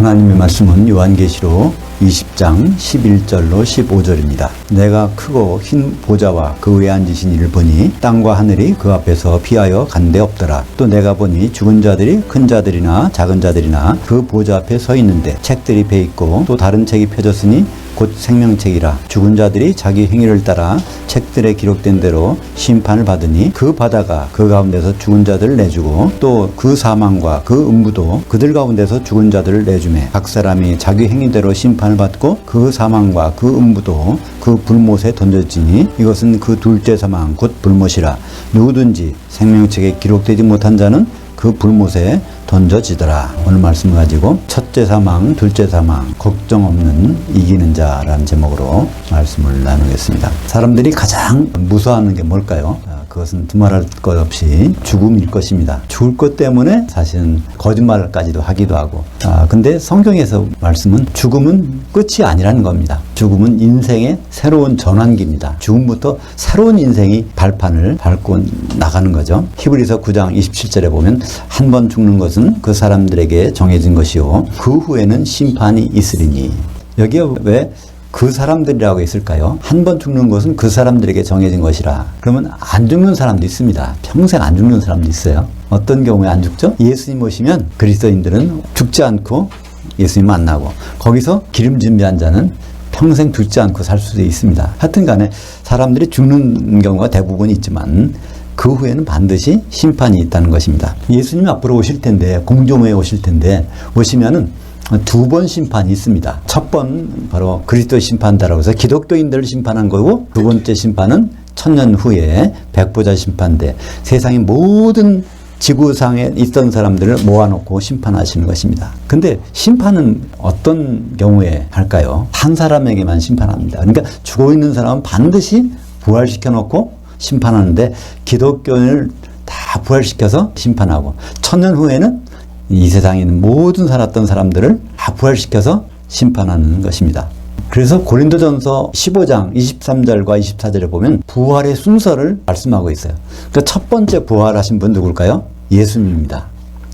하나님의 말씀은 요한계시록 20장 11절로 15절입니다. 내가 크고 흰 보좌와 그 위에 앉으신 이를 보니 땅과 하늘이 그 앞에서 피하여 간 데 없더라. 또 내가 보니 죽은 자들이 큰 자들이나 작은 자들이나 그 보좌 앞에 서 있는데 책들이 배 있고 또 다른 책이 펴졌으니 곧 생명책이라. 죽은 자들이 자기 행위를 따라 책들에 기록된 대로 심판을 받으니 그 바다가 그 가운데서 죽은 자들을 내주고 또 그 사망과 그 음부도 그들 가운데서 죽은 자들을 내주매 각 사람이 자기 행위대로 심판을 받고 그 사망과 그 음부도 그 불못에 던져지니 이것은 그 둘째 사망 곧 불못이라. 누구든지 생명책에 기록되지 못한 자는 그 불못에 던져지더라. 오늘 말씀을 가지고 첫째 사망, 둘째 사망, 걱정 없는 이기는 자라는 제목으로 말씀을 나누겠습니다. 사람들이 가장 무서워하는 게 뭘까요? 그것은 두말할 것 없이 죽음일 것입니다. 죽을 것 때문에 사실은 거짓말까지도 하기도 하고. 근데 성경에서 말씀은 죽음은 끝이 아니라는 겁니다. 죽음은 인생의 새로운 전환기입니다. 죽음부터 새로운 인생이 발판을 밟고 나가는 거죠. 히브리서 9장 27절에 보면 한 번 죽는 것은 그 사람들에게 정해진 것이요 그 후에는 심판이 있으리니. 여기에 왜 그 사람들이라고 했을까요? 한 번 죽는 것은 그 사람들에게 정해진 것이라. 그러면 안 죽는 사람도 있습니다. 평생 안 죽는 사람도 있어요. 어떤 경우에 안 죽죠? 예수님 오시면 그리스도인들은 죽지 않고 예수님 만나고 거기서 기름 준비한 자는 평생 죽지 않고 살 수도 있습니다. 하여튼 간에 사람들이 죽는 경우가 대부분 있지만 그 후에는 반드시 심판이 있다는 것입니다. 예수님 앞으로 오실 텐데 공중에 오실 텐데 오시면은 두 번 심판이 있습니다. 첫 번 바로 그리스도 심판다라고 해서 기독교인들을 심판한 거고 두 번째 심판은 천년 후에 백보자 심판대 세상의 모든 지구상에 있던 사람들을 모아놓고 심판하시는 것입니다. 근데 심판은 어떤 경우에 할까요? 한 사람에게만 심판합니다. 그러니까 죽어 있는 사람은 반드시 부활시켜 놓고 심판하는데 기독교인을 다 부활시켜서 심판하고 천년 후에는 이 세상에 있는 모든 살았던 사람들을 다 부활시켜서 심판하는 것입니다. 그래서 고린도전서 15장 23절과 24절에 보면 부활의 순서를 말씀하고 있어요. 그러니까 첫 번째 부활하신 분 누굴까요? 예수님입니다.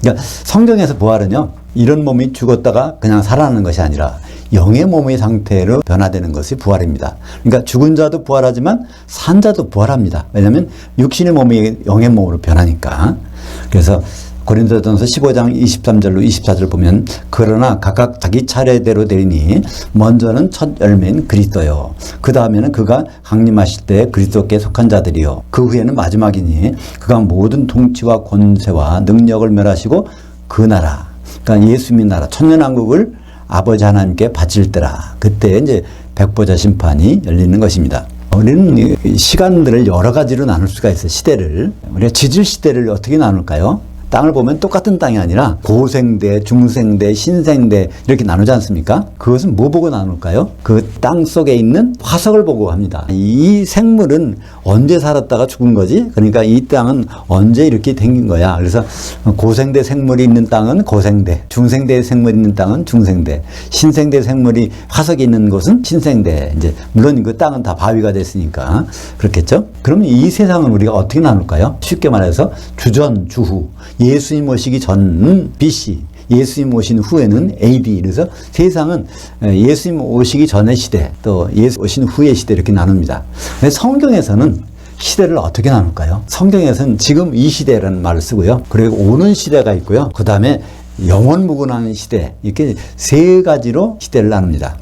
그러니까 성경에서 부활은요, 이런 몸이 죽었다가 그냥 살아나는 것이 아니라 영의 몸의 상태로 변화되는 것이 부활입니다. 그러니까 죽은 자도 부활하지만 산 자도 부활합니다. 왜냐하면 육신의 몸이 영의 몸으로 변하니까. 그래서 고린도전서 15장 23절로 24절 보면 그러나 각각 자기 차례대로 되리니 먼저는 첫 열매인 그리스도요. 그 다음에는 그가 강림하실 때 그리스도께 속한 자들이요. 그 후에는 마지막이니 그가 모든 통치와 권세와 능력을 멸하시고 그 나라, 그러니까 예수님의 나라 천년왕국을 아버지 하나님께 바칠 때라. 그때 이제 백보자 심판이 열리는 것입니다. 우리는 시간들을 여러 가지로 나눌 수가 있어요. 시대를. 우리가 지질 시대를 어떻게 나눌까요? 땅을 보면 똑같은 땅이 아니라 고생대, 중생대, 신생대 이렇게 나누지 않습니까? 그것은 뭐 보고 나눌까요? 그 땅 속에 있는 화석을 보고 합니다. 이 생물은 언제 살았다가 죽은 거지? 그러니까 이 땅은 언제 이렇게 생긴 거야? 그래서 고생대 생물이 있는 땅은 고생대, 중생대 생물이 있는 땅은 중생대, 신생대 생물이 화석이 있는 곳은 신생대. 이제 물론 그 땅은 다 바위가 됐으니까 그렇겠죠? 그러면 이 세상은 우리가 어떻게 나눌까요? 쉽게 말해서 주전, 주후. 예수님 오시기 전 BC, 예수님 오신 후에는 AD. 그래서 세상은 예수님 오시기 전의 시대, 또 예수 오신 후의 시대 이렇게 나눕니다. 성경에서는 시대를 어떻게 나눌까요? 성경에서는 지금 이 시대라는 말을 쓰고요. 그리고 오는 시대가 있고요. 그 다음에 영원무궁한 시대, 이렇게 세 가지로 시대를 나눕니다.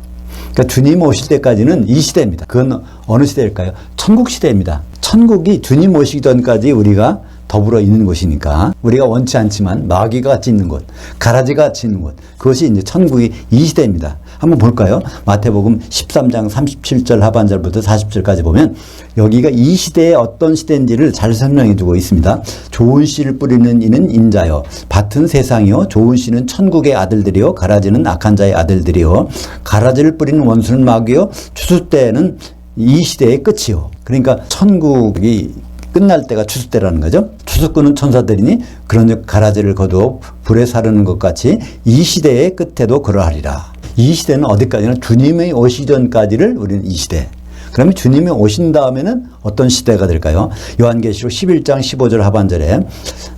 그러니까 주님 오실 때까지는 이 시대입니다. 그건 어느 시대일까요? 천국 시대입니다. 천국이 주님 오시기 전까지 우리가 더불어 있는 곳이니까 우리가 원치 않지만 마귀가 같이 있는 곳, 가라지가 같이 있는 곳, 그것이 이제 천국이 이 시대입니다. 한번 볼까요? 마태복음 13장 37절 하반절부터 40절까지 보면 여기가 이 시대의 어떤 시대인지를 잘 설명해 주고 있습니다. 좋은 씨를 뿌리는 이는 인자요, 밭은 세상이요, 좋은 씨는 천국의 아들들이요, 가라지는 악한 자의 아들들이요, 가라지를 뿌리는 원수는 마귀요, 추수 때는 이 시대의 끝이요. 그러니까 천국이 끝날 때가 추수 때라는 거죠. 추수꾼은 천사들이니 그런 가라지를 거두어 불에 사르는 것 같이 이 시대의 끝에도 그러하리라. 이 시대는 어디까지나 주님의 오시기 전까지를 우리는 이 시대. 그러면 주님이 오신 다음에는 어떤 시대가 될까요? 요한계시록 11장 15절 하반절에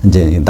이제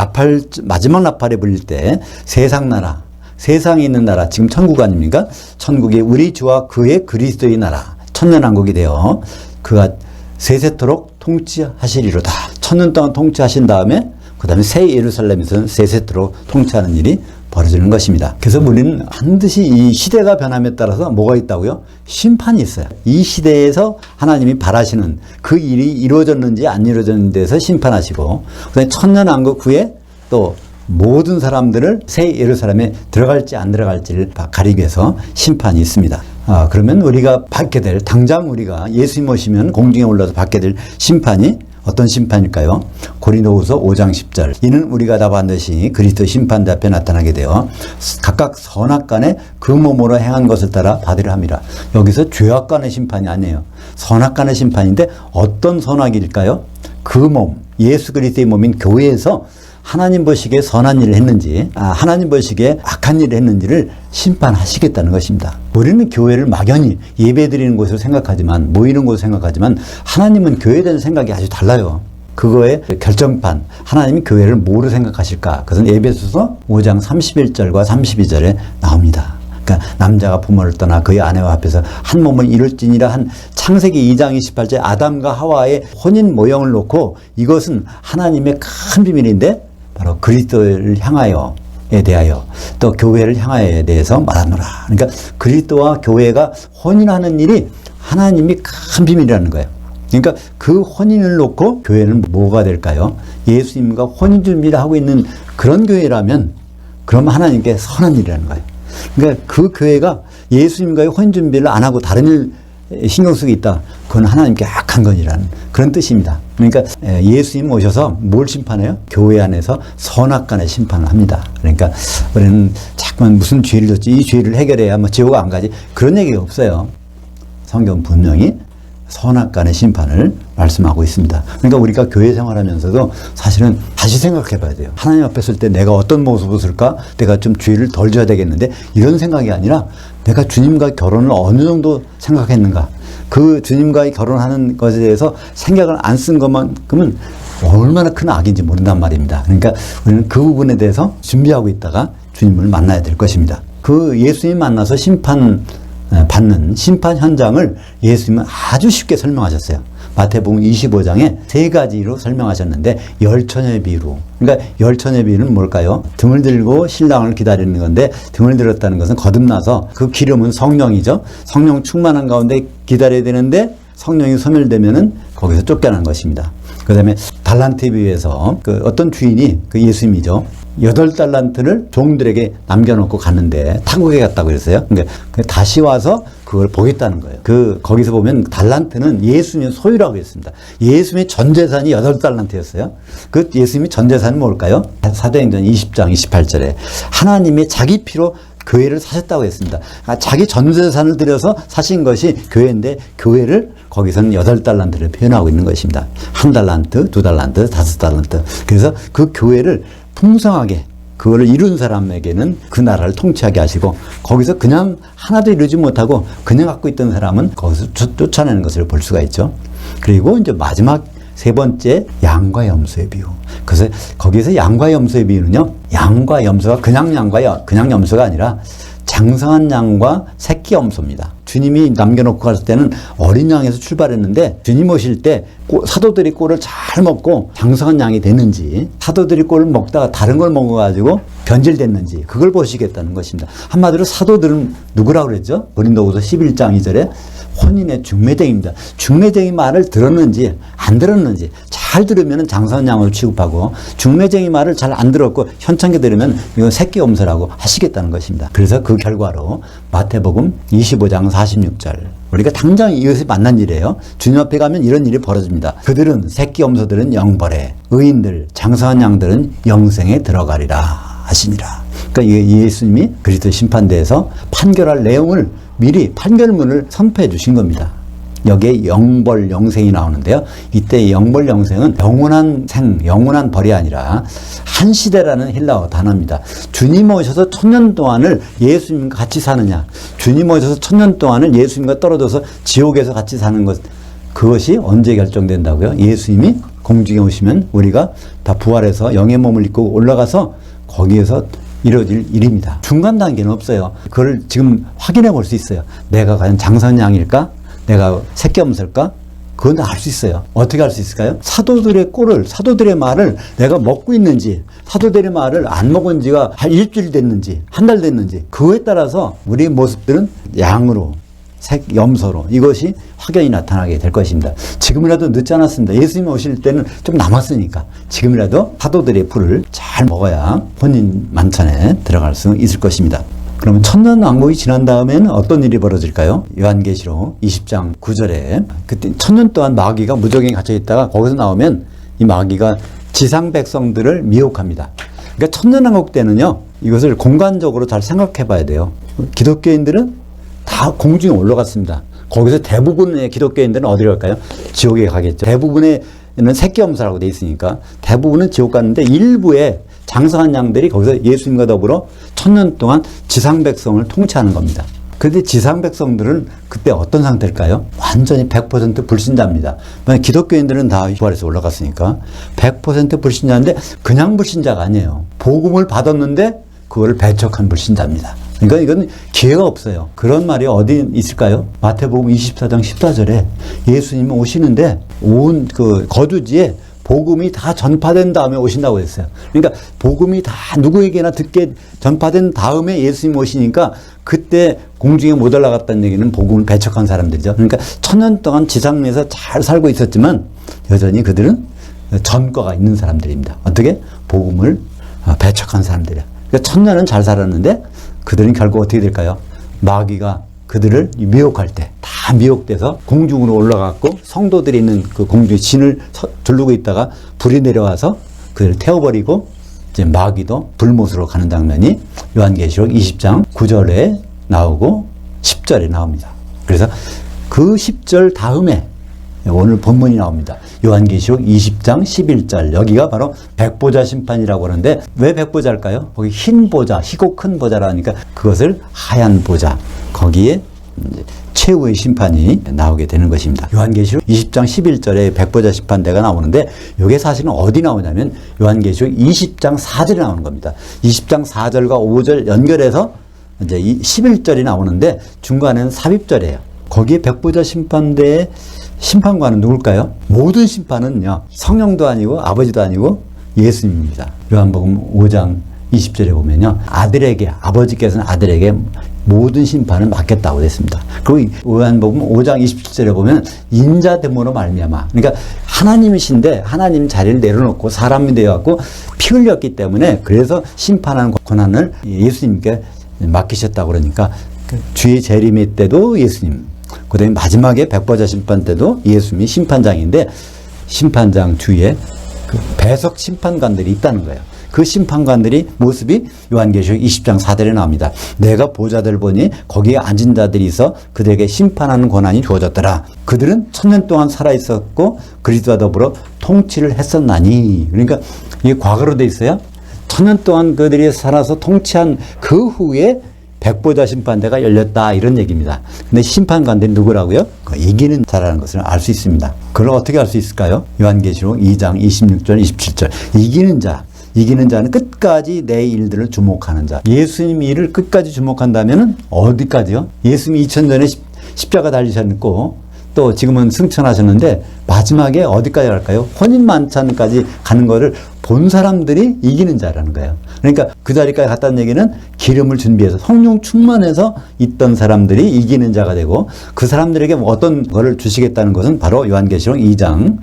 마지막 나팔이 불릴 때 세상 나라, 세상에 있는 나라, 지금 천국 아닙니까? 천국이 우리 주와 그의 그리스도의 나라, 천년왕국이 되어 그가 세세토록 통치하시리로다. 천년 동안 통치하신 다음에 그 다음에 새 예루살렘에서는 세세토록 통치하는 일이 벌어지는 것입니다. 그래서 우리는 반드시 이 시대가 변함에 따라서 뭐가 있다고요? 심판이 있어요. 이 시대에서 하나님이 바라시는 그 일이 이루어졌는지 안 이루어졌는지 대해서 심판하시고, 그 다음에 천년왕국 후에 또 모든 사람들을 새 예루살렘에 들어갈지 안 들어갈지를 가리기 위해서 심판이 있습니다. 그러면 우리가 받게 될, 당장 우리가 예수님 오시면 공중에 올라서 받게 될 심판이 어떤 심판일까요? 고린도후서 5장 10절. 이는 우리가 다 반드시 그리스도 심판대 앞에 나타나게 되어 각각 선악간에 그 몸으로 행한 것을 따라 받으려 함이라. 여기서 죄악간의 심판이 아니에요. 선악간의 심판인데 어떤 선악일까요? 그 몸, 예수 그리스도의 몸인 교회에서 하나님 보시기에 선한 일을 했는지, 하나님 보시기에 악한 일을 했는지를 심판하시겠다는 것입니다. 우리는 교회를 막연히 예배드리는 곳으로 생각하지만, 모이는 곳으로 생각하지만, 하나님은 교회에 대한 생각이 아주 달라요. 그거의 결정판, 하나님이 교회를 뭐로 생각하실까? 그것은 에베소서 5장 31절과 32절에 나옵니다. 그러니까 남자가 부모를 떠나 그의 아내와 합해서 한 몸을 이룰지니라 한 창세기 2장 28절 아담과 하와의 혼인 모형을 놓고 이것은 하나님의 큰 비밀인데 바로 그리스도를 향하여에 대하여 또 교회를 향하여에 대해서 말하노라. 그러니까 그리스도와 교회가 혼인하는 일이 하나님이 큰 비밀이라는 거예요. 그러니까 그 혼인을 놓고 교회는 뭐가 될까요? 예수님과 혼인 준비를 하고 있는 그런 교회라면 그럼 하나님께 선한 일이라는 거예요. 그러니까 그 교회가 예수님과의 혼인 준비를 안 하고 다른 일 신경 쓰고 있다. 그건 하나님께 악한 것이라는 그런 뜻입니다. 그러니까 예수님 오셔서 뭘 심판해요? 교회 안에서 선악간의 심판을 합니다. 그러니까 우리는 자꾸만 무슨 죄를 졌지, 이 죄를 해결해야 뭐 지옥 안 가지, 그런 얘기가 없어요. 성경 분명히 선악간의 심판을 말씀하고 있습니다. 그러니까 우리가 교회 생활하면서도 사실은 다시 생각해 봐야 돼요. 하나님 앞에 설 때 내가 어떤 모습을 쓸까? 내가 좀 죄를 덜 져야 되겠는데, 이런 생각이 아니라 내가 주님과 결혼을 어느 정도 생각했는가? 그 주님과의 결혼하는 것에 대해서 생각을 안 쓴 것만큼은 얼마나 큰 악인지 모른단 말입니다. 그러니까 우리는 그 부분에 대해서 준비하고 있다가 주님을 만나야 될 것입니다. 그 예수님 만나서 받는 심판 현장을 예수님은 아주 쉽게 설명하셨어요. 마태복음 25장에 세 가지로 설명하셨는데 열처녀의 비유로. 그러니까 열처녀의 비유는 뭘까요? 등을 들고 신랑을 기다리는 건데, 등을 들었다는 것은 거듭나서 그 기름은 성령이죠. 성령 충만한 가운데 기다려야 되는데 성령이 소멸되면은 거기서 쫓겨난 것입니다. 그 다음에 달란트에 비유해서 그 어떤 주인이, 그 예수님이죠, 8달란트를 종들에게 남겨놓고 갔는데 탕국에 갔다고 그랬어요. 그러니까 다시 와서 그걸 보겠다는 거예요. 거기서 보면 달란트는 예수님의 소유라고 했습니다. 예수님의 전 재산이 8달란트였어요. 그 예수님의 전 재산은 뭘까요? 사도행전 20장 28절에 하나님의 자기 피로 교회를 사셨다고 했습니다. 자기 전 재산을 들여서 사신 것이 교회인데, 교회를 거기서는 8달란트를 표현하고 있는 것입니다. 1달란트, 2달란트, 5달란트. 그래서 그 교회를 풍성하게 그거를 이룬 사람에게는 그 나라를 통치하게 하시고, 거기서 그냥 하나도 이루지 못하고 그냥 갖고 있던 사람은 거기서 쫓아내는 것을 볼 수가 있죠. 그리고 이제 마지막 세 번째, 양과 염소의 비유. 그래서 거기서 양과 염소의 비유는요, 양과 염소가 그냥 염소가 아니라 장성한 양과 새끼 염소입니다. 주님이 남겨놓고 갔을 때는 어린 양에서 출발했는데, 주님 오실 때 사도들이 꼴을 잘 먹고 장성한 양이 됐는지, 사도들이 꼴을 먹다가 다른 걸 먹어가지고 변질됐는지, 그걸 보시겠다는 것입니다. 한마디로 사도들은 누구라고 그랬죠? 고린도후서 11장 2절에 혼인의 중매쟁이입니다. 중매쟁이 말을 들었는지 안 들었는지, 잘 들으면 장성한 양으로 취급하고, 중매쟁이 말을 잘 안 들었고 현창게 들으면 이건 새끼 염소라고 하시겠다는 것입니다. 그래서 그 결과로 마태복음 25장 46절, 우리가 당장 이것이 만난 일이에요. 주님 앞에 가면 이런 일이 벌어집니다. 그들은, 새끼 염소들은 영벌에, 의인들, 장성한 양들은 영생에 들어가리라 하시니라. 그러니까 예수님이 그리스도 심판대에서 판결할 내용을 미리 판결문을 선포해 주신 겁니다. 여기에 영벌, 영생이 나오는데요. 이때 영벌, 영생은 영원한 생, 영원한 벌이 아니라 한시대라는 헬라어 단어입니다. 주님 오셔서 1000년 동안을 예수님과 같이 사느냐, 주님 오셔서 1000년 동안을 예수님과 떨어져서 지옥에서 같이 사는 것, 그것이 언제 결정된다고요? 예수님이 공중에 오시면 우리가 다 부활해서 영의 몸을 입고 올라가서 거기에서 이루어질 일입니다. 중간 단계는 없어요. 그걸 지금 확인해 볼 수 있어요. 내가 과연 장선양일까? 내가 새끼엄살까? 그건 알 수 있어요. 어떻게 알 수 있을까요? 사도들의 꼴을, 사도들의 말을 내가 먹고 있는지, 사도들의 말을 안 먹은 지가 한 일주일 됐는지, 한 달 됐는지, 그거에 따라서 우리의 모습들은 양으로, 염소로 이것이 확연히 나타나게 될 것입니다. 지금이라도 늦지 않았습니다. 예수님 오실 때는 좀 남았으니까 지금이라도 사도들의 풀을 잘 먹어야 혼인 만찬에 들어갈 수 있을 것입니다. 그러면 천년왕국이 지난 다음에는 어떤 일이 벌어질까요? 요한계시록 20장 9절에 그때 천년 동안 마귀가 무적에 갇혀 있다가 거기서 나오면 이 마귀가 지상 백성들을 미혹합니다. 그러니까 천년왕국 때는요, 이것을 공간적으로 잘 생각해 봐야 돼요. 기독교인들은 다 공중에 올라갔습니다. 거기서 대부분의 기독교인들은 어디로 갈까요? 지옥에 가겠죠. 대부분에는 새끼엄살하고 돼 있으니까 대부분은 지옥 갔는데 일부의 장성한 양들이 거기서 예수님과 더불어 천년 동안 지상 백성을 통치하는 겁니다. 그런데 지상 백성들은 그때 어떤 상태일까요? 완전히 100% 불신자입니다. 기독교인들은 다 부활해서 올라갔으니까 100% 불신자인데 그냥 불신자가 아니에요. 복음을 받았는데 그거를 배척한 불신자입니다. 그러니까 이건 기회가 없어요. 그런 말이 어디 있을까요? 마태복음 24장 14절에 예수님이 오시는데 온 그 거주지에 복음이 다 전파된 다음에 오신다고 했어요. 그러니까 복음이 다 누구에게나 듣게 전파된 다음에 예수님 오시니까 그때 공중에 못 올라갔다는 얘기는 복음을 배척한 사람들이죠. 그러니까 천년 동안 지상에서 잘 살고 있었지만 여전히 그들은 전과가 있는 사람들입니다. 어떻게? 복음을 배척한 사람들이야. 그러니까 천년은 잘 살았는데 그들은 결국 어떻게 될까요? 마귀가 그들을 미혹할 때 다 미혹돼서 공중으로 올라갔고 성도들이 있는 그 공중에 진을 두르고 있다가 불이 내려와서 그들을 태워버리고 이제 마귀도 불못으로 가는 장면이 요한계시록 20장 9절에 나오고 10절에 나옵니다. 그래서 그 10절 다음에 오늘 본문이 나옵니다. 요한계시록 20장 11절 여기가 바로 백보자 심판이라고 하는데 왜 백보자일까요? 거기 흰 보자, 희고 큰 보자라 하니까 그것을 하얀 보자 거기에 최후의 심판이 나오게 되는 것입니다. 요한계시록 20장 11절에 백보자 심판대가 나오는데 이게 사실은 어디 나오냐면 요한계시록 20장 4절에 나오는 겁니다. 20장 4절과 5절 연결해서 이제 11절이 나오는데 중간에는 삽입절이에요. 거기에 백보자 심판대의 심판관은 누굴까요? 모든 심판은요, 성령도 아니고 아버지도 아니고 예수님입니다. 요한복음 5장 20절에 보면요, 아들에게, 아버지께서는 아들에게 모든 심판을 맡겼다고 했습니다. 그리고 요한복음 5장 27절에 보면 인자됨으로 말미암아, 그러니까 하나님이신데 하나님 자리를 내려놓고 사람이 되어갖고 피 흘렸기 때문에 그래서 심판하는 권한을 예수님께 맡기셨다고 그러니까 주의 재림의 때도 예수님, 그 다음에 마지막에 백보자 심판 때도 예수님이 심판장인데 심판장 주위에 그 배석 심판관들이 있다는 거예요. 그 심판관들이 모습이 요한계시록 20장 4절에 나옵니다. 내가 보좌들 보니 거기에 앉은 자들이 있어 그들에게 심판하는 권한이 주어졌더라. 그들은 천년 동안 살아있었고 그리스도와 더불어 통치를 했었나니. 그러니까 이게 과거로 돼 있어요. 천년 동안 그들이 살아서 통치한 그 후에 백보자 심판대가 열렸다 이런 얘기입니다. 근데 심판관들이 누구라고요? 이기는 자라는 것을 알 수 있습니다. 그걸 어떻게 알 수 있을까요? 요한계시록 2장 26절 27절 이기는 자는 끝까지 내 일들을 주목하는 자. 예수님 일을 끝까지 주목한다면 어디까지요? 예수님이 2000년에 십자가 달리셨고 또 지금은 승천하셨는데 마지막에 어디까지 갈까요? 혼인만찬까지 가는 거를 본 사람들이 이기는 자라는 거예요. 그러니까 그 자리까지 갔다는 얘기는 기름을 준비해서 성령 충만해서 있던 사람들이 이기는 자가 되고 그 사람들에게 어떤 거를 주시겠다는 것은 바로 요한계시록 2장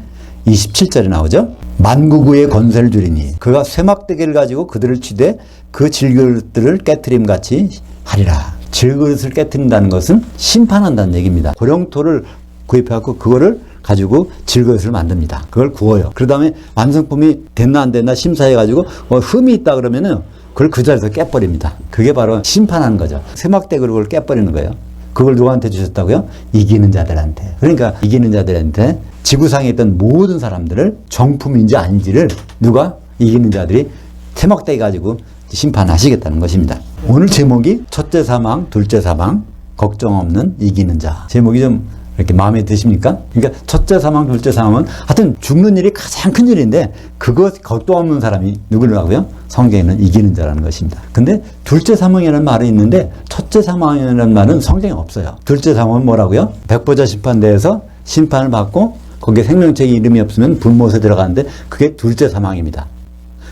27절에 나오죠. 만국의 권세를 주리니 그가 쇠막대기를 가지고 그들을 치되 그 질그릇들을 깨트림 같이 하리라. 질그릇을 깨트린다는 것은 심판한다는 얘기입니다. 고령토를 구입해갖고 그거를 가지고 질그릇을 만듭니다. 그걸 구워요. 그 다음에 완성품이 됐나 안 됐나 심사해가지고 흠이 있다 그러면은 그걸 그 자리에서 깨버립니다. 그게 바로 심판하는 거죠. 쇠막대기로 그걸 깨버리는 거예요. 그걸 누구한테 주셨다고요? 이기는 자들한테. 그러니까 이기는 자들한테 지구상에 있던 모든 사람들을 정품인지 아닌지를 누가 이기는 자들이 쇠막대기 가지고 심판하시겠다는 것입니다. 오늘 제목이 첫째 사망, 둘째 사망, 걱정 없는 이기는 자. 제목이 좀 이렇게 마음에 드십니까? 그러니까 첫째 사망, 둘째 사망은 하여튼 죽는 일이 가장 큰 일인데 그것 걱도 없는 사람이 누구라고요? 성경에는 이기는 자라는 것입니다. 근데 둘째 사망이라는 말이 있는데 첫째 사망이라는 말은 성경에 없어요. 둘째 사망은 뭐라고요? 백보자 심판대에서 심판을 받고 거기에 생명책의 이름이 없으면 불못에 들어가는데 그게 둘째 사망입니다.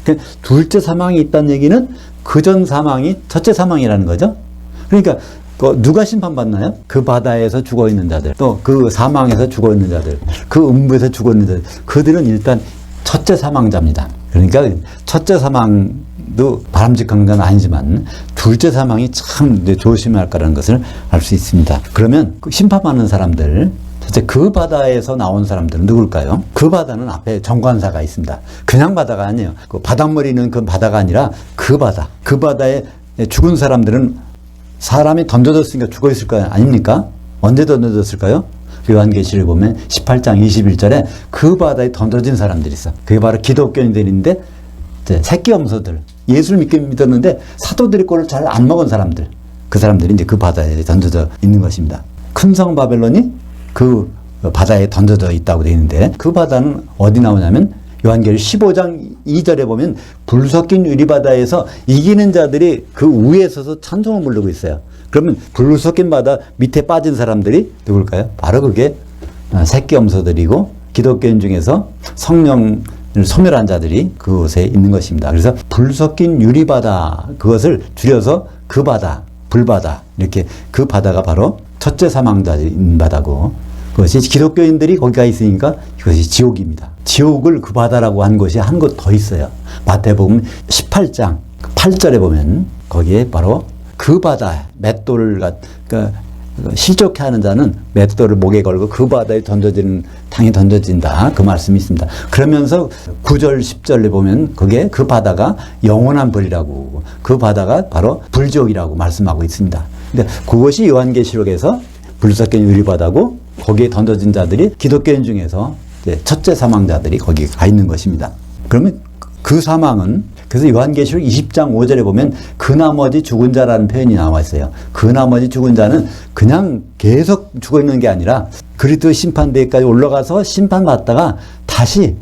그러니까 둘째 사망이 있다는 얘기는 그 전 사망이 첫째 사망이라는 거죠. 그러니까 누가 심판받나요? 그 바다에서 죽어있는 자들, 또 그 사망에서 죽어있는 자들, 그 음부에서 죽어있는 자들, 그들은 일단 첫째 사망자입니다. 그러니까 첫째 사망도 바람직한 건 아니지만 둘째 사망이 참 조심해야 할 거라는 것을 알 수 있습니다. 그러면 그 심판받는 사람들, 첫째 그 바다에서 나온 사람들은 누굴까요? 그 바다는 앞에 정관사가 있습니다. 그냥 바다가 아니에요. 그 바닷물이 있는 그 바다가 아니라 그 바다. 그 바다에 죽은 사람들은 사람이 던져졌으니까 죽어있을 거 아닙니까? 언제 던져졌을까요? 요한계시를 보면 18장 21절에 그 바다에 던져진 사람들이 있어. 그게 바로 기독교인들인데 새끼 염소들, 예수를 믿었는데 사도들의 꼴을 잘 안 먹은 사람들, 그 사람들이 이제 그 바다에 던져져 있는 것입니다. 큰 성 바벨론이 그 바다에 던져져 있다고 되어 있는데 그 바다는 어디 나오냐면 요한계시 15장 2절에 보면 불 섞인 유리바다에서 이기는 자들이 그 위에 서서 찬송을 부르고 있어요. 그러면 불 섞인 바다 밑에 빠진 사람들이 누굴까요? 바로 그게 새끼 염소들이고 기독교인 중에서 성령을 소멸한 자들이 그곳에 있는 것입니다. 그래서 불 섞인 유리바다, 그것을 줄여서 그 바다, 불바다, 이렇게 그 바다가 바로 첫째 사망자인 바다고, 그것이 기독교인들이 거기가 있으니까 이것이 지옥입니다. 지옥을 그 바다라고 한 것이 한 곳 더 있어요. 마태복음 18장 8절에 보면 거기에 바로 그 바다, 맷돌, 그러니까 실족해 하는 자는 맷돌을 목에 걸고 그 바다에 던져지는, 당에 던져진다. 그 말씀이 있습니다. 그러면서 9절 10절에 보면 거기에 그 바다가 영원한 불이라고, 그 바다가 바로 불지옥이라고 말씀하고 있습니다. 근데 그것이 요한계시록에서 불 섞인 유리바다고, 거기에 던져진 자들이 기독교인 중에서 첫째 사망자들이 거기에 가 있는 것입니다. 그러면 그 사망은, 그래서 요한계시록 20장 5절에 보면 그 나머지 죽은 자라는 표현이 나와 있어요. 그 나머지 죽은 자는 그냥 계속 죽어 있는 게 아니라 그리스도 심판대까지 올라가서 심판받다가 다시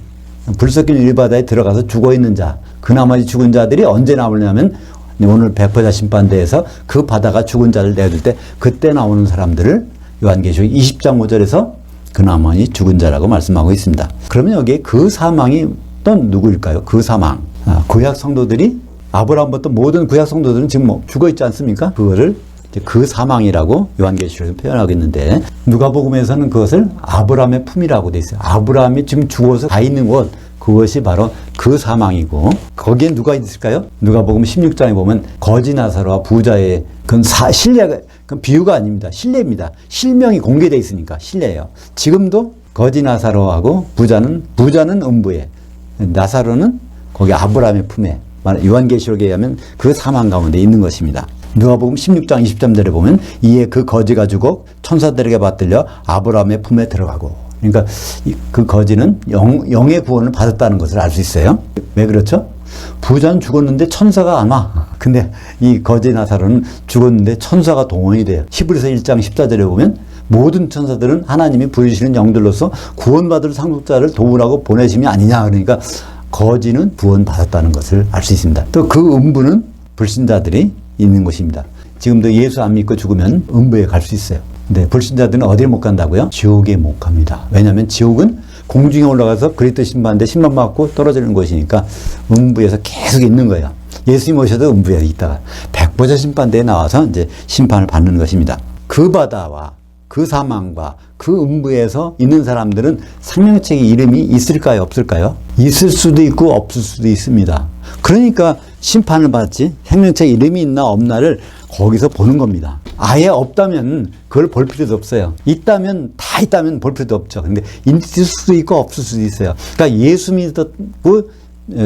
불 섞인 유리바다에 들어가서 죽어 있는 자, 그 나머지 죽은 자들이 언제 나오냐면 오늘 백보자 심판대에서 그 바다가 죽은 자를 내줄 때 그때 나오는 사람들을 요한계시록 20장 5절에서 그 나머지 죽은 자라고 말씀하고 있습니다. 그러면 여기에 그 사망이 또 누구일까요? 그 사망. 구약 성도들이, 아브라함부터 모든 구약 성도들은 지금 뭐 죽어 있지 않습니까? 그거를 그 사망이라고 요한계시록에서 표현하고 있는데, 누가복음에서는 그것을 아브라함의 품이라고 돼 있어요. 아브라함이 지금 죽어서 가 있는 곳, 그것이 바로 그 사망이고, 거기에 누가 있을까요? 누가복음 16장에 보면 거지 나사로와 부자의, 그건 신뢰가, 그건 비유가 아닙니다. 신뢰입니다. 실명이 공개되어 있으니까 신뢰예요. 지금도 거지 나사로하고 부자는 음부에, 나사로는 거기 아브라함의 품에, 요한계시록에 의하면 그 사망 가운데 있는 것입니다. 누가복음 16장 23절에 보면 이에 그 거지가 죽어 천사들에게 받들려 아브라함의 품에 들어가고, 그러니까 그 거지는 영의 구원을 받았다는 것을 알 수 있어요. 왜 그렇죠? 부자는 죽었는데 천사가 안 와. 근데 이 거지 나사로는 죽었는데 천사가 동원이 돼요. 히브리서 1장 14절에 보면 모든 천사들은 하나님이 부르시는 영들로서 구원받을 상속자를 도우라고 보내심이 아니냐. 그러니까 거지는 구원받았다는 것을 알 수 있습니다. 또 그 음부는 불신자들이 있는 곳입니다. 지금도 예수 안 믿고 죽으면 음부에 갈 수 있어요. 근데 불신자들은 어디를 못 간다고요? 지옥에 못 갑니다. 왜냐하면 지옥은 공중에 올라가서 그리스도 심판대 심판받고 떨어지는 곳이니까 음부에서 계속 있는 거예요. 예수님 오셔도 음부에 있다가 백보자 심판대에 나와서 이제 심판을 받는 것입니다. 그 바다와 그 사망과 그 음부에서 있는 사람들은 생명책의 이름이 있을까요? 없을까요? 있을 수도 있고 없을 수도 있습니다. 그러니까 심판을 받지 생명책 이름이 있나 없나를 거기서 보는 겁니다. 아예 없다면 그걸 볼 필요도 없어요. 있다면, 다 있다면 볼 필요도 없죠. 근데 있을 수도 있고 없을 수도 있어요. 그러니까 예수 믿고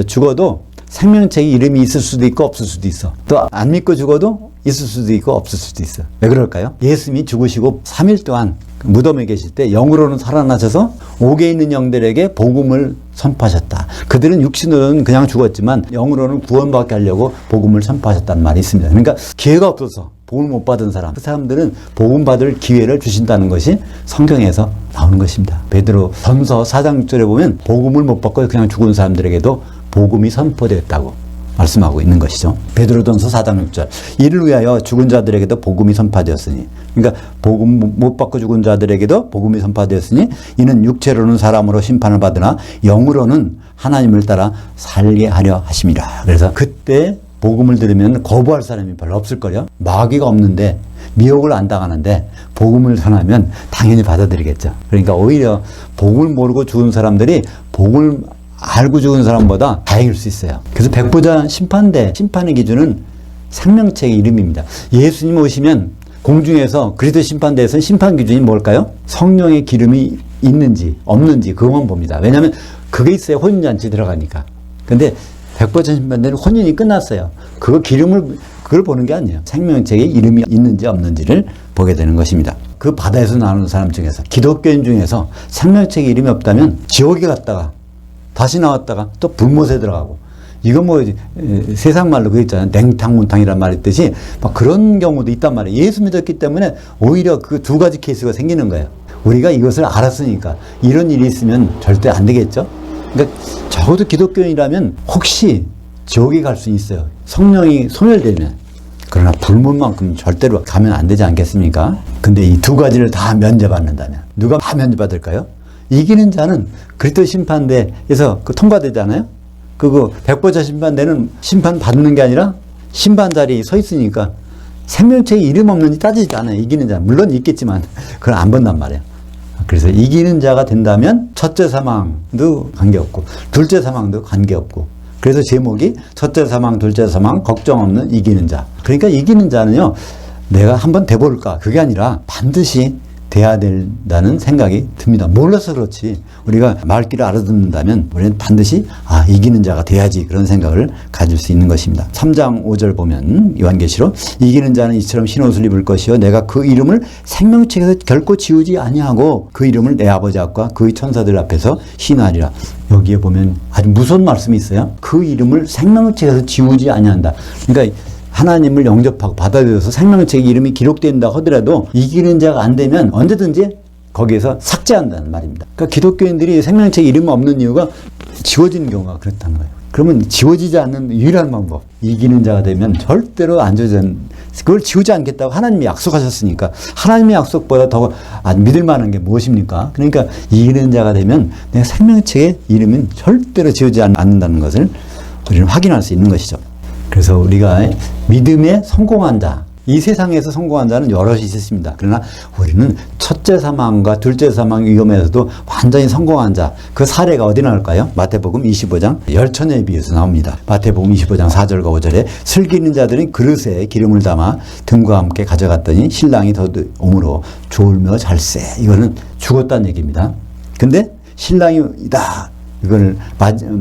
죽어도 생명책의 이름이 있을 수도 있고 없을 수도 있어. 또 안 믿고 죽어도 있을 수도 있고 없을 수도 있어. 왜 그럴까요? 예수님이 죽으시고 3일 동안 무덤에 계실 때 영으로는 살아나셔서 옥에 있는 영들에게 복음을 선포하셨다. 그들은 육신으로는 그냥 죽었지만 영으로는 구원받게 하려고 복음을 선포하셨다는 말이 있습니다. 그러니까 기회가 없어서 복을 못 받은 사람, 그 사람들은 복음 받을 기회를 주신다는 것이 성경에서 나오는 것입니다. 베드로 전서 4장 6절에 보면 복음을 못 받고 그냥 죽은 사람들에게도 복음이 선포되었다고 말씀하고 있는 것이죠. 베드로전서 4장 6절. 이를 위하여 죽은 자들에게도 복음이 선포되었으니, 그러니까 복음 못 받고 죽은 자들에게도 복음이 선포되었으니 이는 육체로는 사람으로 심판을 받으나 영으로는 하나님을 따라 살게 하려 하심이라. 그래서 그때 복음을 들으면 거부할 사람이 별로 없을 거요. 마귀가 없는데, 미혹을 안 당하는데 복음을 전하면 당연히 받아들이겠죠. 그러니까 오히려 복을 모르고 죽은 사람들이 복을 알고 죽은 사람보다 다행일 수 있어요. 그래서 백보자 심판대, 심판의 기준은 생명책의 이름입니다. 예수님 오시면 공중에서 그리스도 심판대에서는 심판 기준이 뭘까요? 성령의 기름이 있는지 없는지 그것만 봅니다. 왜냐하면 그게 있어야 혼인잔치 들어가니까. 근데 백보자 심판대는 혼인이 끝났어요. 그걸 보는 게 아니에요. 생명책에 이름이 있는지 없는지를 보게 되는 것입니다. 그 바다에서 나오는 사람 중에서, 기독교인 중에서 생명책에 이름이 없다면 지옥에 갔다가 다시 나왔다가 또 불못에 들어가고, 이거 뭐 세상 말로 그거 있잖아요. 냉탕문탕이란 말이 있듯이 막 그런 경우도 있단 말이에요. 예수 믿었기 때문에 오히려 그 두 가지 케이스가 생기는 거예요. 우리가 이것을 알았으니까 이런 일이 있으면 절대 안 되겠죠. 그러니까 적어도 기독교인이라면 혹시 지옥에 갈 수 있어요. 성령이 소멸되면. 그러나 불문만큼 절대로 가면 안 되지 않겠습니까? 근데 이 두 가지를 다 면제받는다면 누가 다 면제받을까요? 이기는 자는 그리스도 심판대에서 통과되잖아요. 그거 백보자 심판대는 심판 받는 게 아니라 심판 자리에 서 있으니까 생명책에 이름 없는지 따지지 않아요. 이기는 자. 물론 있겠지만 그걸 안 본단 말이에요. 그래서 이기는 자가 된다면 첫째 사망도 관계없고 둘째 사망도 관계없고, 그래서 제목이 첫째 사망, 둘째 사망, 걱정 없는 이기는 자. 그러니까 이기는 자는요, 내가 한번 돼볼까? 그게 아니라 반드시 돼야 된다는 생각이 듭니다. 몰라서 그렇지. 우리가 말귀를 알아듣는다면 우리는 반드시 이기는 자가 돼야지, 그런 생각을 가질 수 있는 것입니다. 3장 5절 보면 요한계시록, 이기는 자는 이처럼 흰옷을 입을 것이요 내가 그 이름을 생명책에서 결코 지우지 아니하고 그 이름을 내 아버지 앞과 그의 천사들 앞에서 시인하리라. 여기에 보면 아주 무서운 말씀이 있어요. 그 이름을 생명책에서 지우지 아니한다. 그러니까 하나님을 영접하고 받아들여서 생명책에 이름이 기록된다 하더라도 이기는 자가 안 되면 언제든지 거기에서 삭제한다는 말입니다. 그러니까 기독교인들이 생명책에 이름이 없는 이유가 지워지는 경우가 그렇다는 거예요. 그러면 지워지지 않는 유일한 방법, 이기는 자가 되면 절대로 안 지워지는, 그걸 지우지 않겠다고 하나님이 약속하셨으니까, 하나님의 약속보다 더 믿을 만한 게 무엇입니까? 그러니까 이기는 자가 되면 내 생명책에 이름은 절대로 지우지 않는다는 것을 우리는 확인할 수 있는 것이죠. 그래서 우리가 믿음에 성공한 자, 이 세상에서 성공한 자는 여럿이 있습니다. 그러나 우리는 첫째 사망과 둘째 사망 위험에서도 완전히 성공한 자, 그 사례가 어디 나올까요? 마태복음 25장 열처녀에 비해서 나옵니다. 마태복음 25장 4절과 5절에 슬기는 자들은 그릇에 기름을 담아 등과 함께 가져갔더니 신랑이 더오므로 졸며 잘세. 이거는 죽었다는 얘기입니다. 근데 신랑이다, 이걸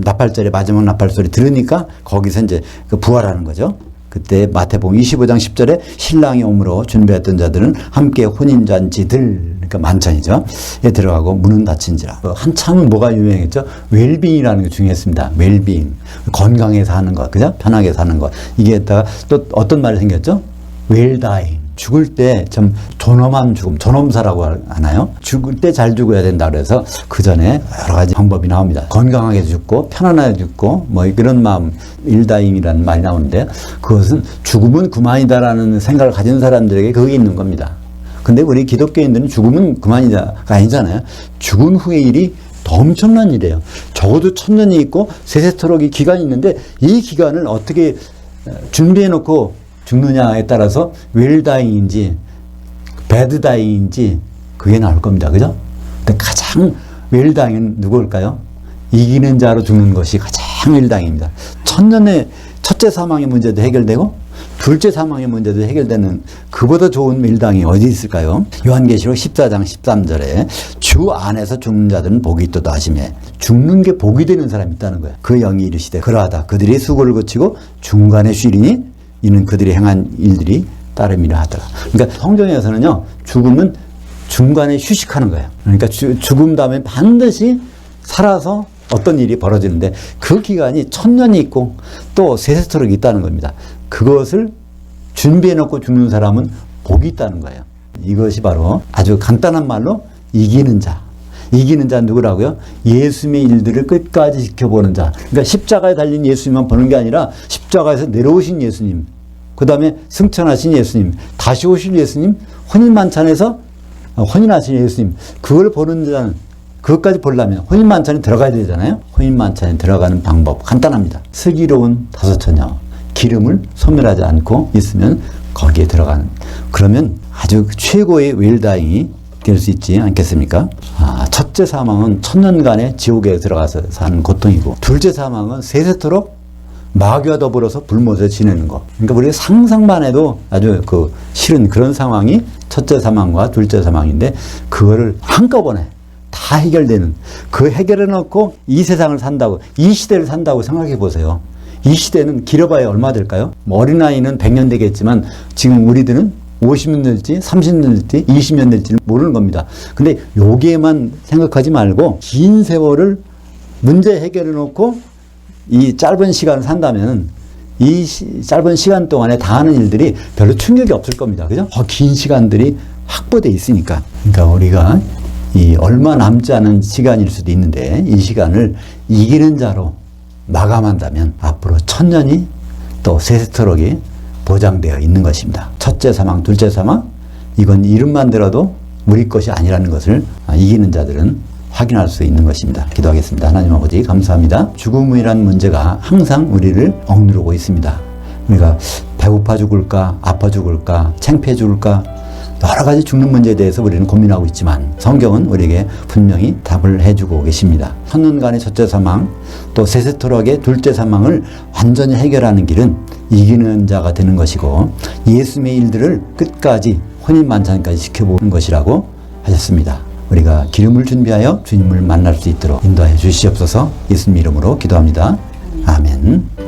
나팔절에 마지막 나팔 소리 들으니까 거기서 이제 그 부활하는 거죠. 그때 마태복음 25장 10절에 신랑이 오므로 준비했던 자들은 함께 혼인잔치들, 그러니까 만찬이죠. 에 들어가고 문은 닫힌지라. 한참은 뭐가 유명했죠? 웰빙이라는 게 중요했습니다. 웰빙. 건강에 사는 것, 그죠? 편하게 사는 것. 이게 했다가 또 어떤 말이 생겼죠? 웰다잉. 죽을 때 좀 존엄한 죽음, 존엄사라고 하나요? 죽을 때 잘 죽어야 된다 그래서 그 전에 여러 가지 방법이 나옵니다. 건강하게 죽고 편안하게 죽고 뭐 그런 마음, 일다임이라는 말이 나오는데, 그것은 죽음은 그만이다라는 생각을 가진 사람들에게 그게 있는 겁니다. 근데 우리 기독교인들은 죽음은 그만이다가 아니잖아요. 죽은 후의 일이 더 엄청난 일이에요. 적어도 1000년이 있고 세세토록이 기간이 있는데 이 기간을 어떻게 준비해놓고 죽느냐에 따라서 웰다잉인지 배드다잉인지 그게 나올 겁니다. 그죠? 근데 가장 웰다잉은 누구일까요? 이기는 자로 죽는 것이 가장 웰다잉입니다. 1000년에 첫째 사망의 문제도 해결되고 둘째 사망의 문제도 해결되는 그보다 좋은 웰다잉이 어디 있을까요? 요한계시록 14장 13절에 주 안에서 죽는 자들은 복이 있도다 하시매, 죽는 게 복이 되는 사람이 있다는 거예요. 그 영이 이르시되 그러하다 그들이 수고를 거치고 중간에 쉬리니 이는 그들이 행한 일들이 따름이라 하더라. 그러니까 성경에서는요, 죽음은 중간에 휴식하는 거예요. 그러니까 죽음 다음에 반드시 살아서 어떤 일이 벌어지는데 그 기간이 1000년이 있고 또 세세토록이 있다는 겁니다. 그것을 준비해놓고 죽는 사람은 복이 있다는 거예요. 이것이 바로 아주 간단한 말로 이기는 자. 이기는 자 누구라고요? 예수님의 일들을 끝까지 지켜보는 자. 그러니까 십자가에 달린 예수님만 보는 게 아니라 십자가에서 내려오신 예수님, 그 다음에 승천하신 예수님, 다시 오실 예수님, 혼인만찬에서 혼인하신 예수님, 그걸 보는 자는, 그것까지 보려면 혼인만찬에 들어가야 되잖아요. 혼인만찬에 들어가는 방법 간단합니다. 슬기로운 다섯 처녀, 기름을 소멸하지 않고 있으면 거기에 들어가는, 그러면 아주 최고의 웰다잉이 될 수 있지 않겠습니까? 첫째 사망은 천년간의 지옥에 들어가서 사는 고통이고, 둘째 사망은 세세토록 마귀와 더불어서 불못에 지내는 거. 그러니까 우리가 상상만 해도 아주 싫은 그런 상황이 첫째 사망과 둘째 사망인데, 그거를 한꺼번에 다 해결되는, 그 해결해 놓고 이 세상을 산다고, 이 시대를 산다고 생각해 보세요. 이 시대는 길어봐야 얼마 될까요? 어린아이는 100년 되겠지만 지금 우리들은 50년 될지 30년 될지 20년 될지는 모르는 겁니다. 근데 여기에만 생각하지 말고 긴 세월을 문제 해결해 놓고 이 짧은 시간을 산다면 이 짧은 시간 동안에 다 하는 일들이 별로 충격이 없을 겁니다. 그죠? 긴 시간들이 확보되어 있으니까. 그러니까 우리가 이 얼마 남지 않은 시간일 수도 있는데 이 시간을 이기는 자로 마감한다면 앞으로 1000년이 또 세세토록이 보장되어 있는 것입니다. 첫째 사망, 둘째 사망, 이건 이름만 들어도 우리 것이 아니라는 것을 이기는 자들은 확인할 수 있는 것입니다. 기도하겠습니다. 하나님 아버지 감사합니다. 죽음이라는 문제가 항상 우리를 억누르고 있습니다. 우리가 배고파 죽을까, 아파 죽을까, 창피해 죽을까, 여러 가지 죽는 문제에 대해서 우리는 고민하고 있지만 성경은 우리에게 분명히 답을 해주고 계십니다. 천년간의 첫째 사망, 또 세세토록의 둘째 사망을 완전히 해결하는 길은 이기는 자가 되는 것이고, 예수님의 일들을 끝까지 혼인만찬까지 지켜보는 것이라고 하셨습니다. 우리가 기름을 준비하여 주님을 만날 수 있도록 인도하여 주시옵소서. 예수님 이름으로 기도합니다. 아멘.